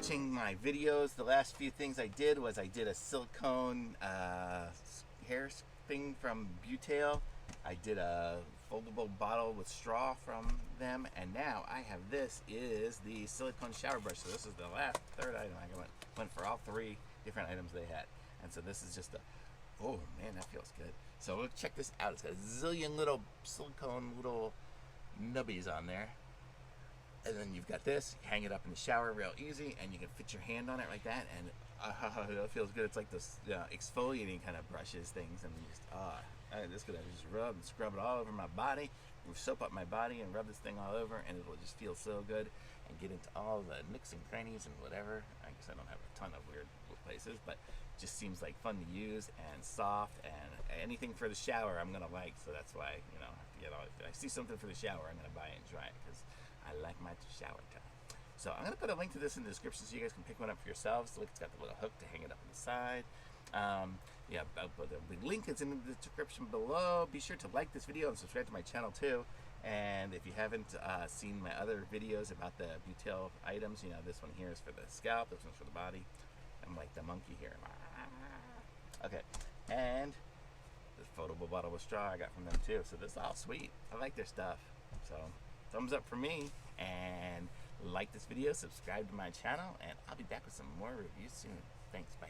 watching my videos, the last few things I did was I did a silicone hair thing from BEAUTAIL. I did a foldable bottle with straw from them, and now I have this is the silicone shower brush. So this is the last third item. I went for all three different items they had, and so this is just a, oh man, that feels good. So we'll check this out. It's got a zillion little silicone little nubbies on there. And then you've got this, you hang it up in the shower real easy, and you can fit your hand on it like that, and it feels good. It's like those exfoliating kind of brushes things, and you just, this could just rub and scrub it all over my body, soap up my body and rub this thing all over, and it'll just feel so good, and get into all the nooks and crannies and whatever. I guess I don't have a ton of weird places, but it just seems like fun to use and soft, and anything for the shower I'm gonna like, so that's why, you know, I have to get all, if I see something for the shower, I'm gonna buy it and try it, because I like my shower time. So I'm gonna put a link to this in the description so you guys can pick one up for yourselves. Look, it's got the little hook to hang it up on the side. But the link is in the description below. Be sure to like this video and subscribe to my channel too. And if you haven't seen my other videos about the BEAUTAIL items, you know, this one here is for the scalp, this one's for the body. I'm like the monkey here. Okay, and this foldable bottle with straw I got from them too. So this is all sweet. I like their stuff. So thumbs up for me, and like this video, subscribe to my channel, and I'll be back with some more reviews soon. Thanks, bye.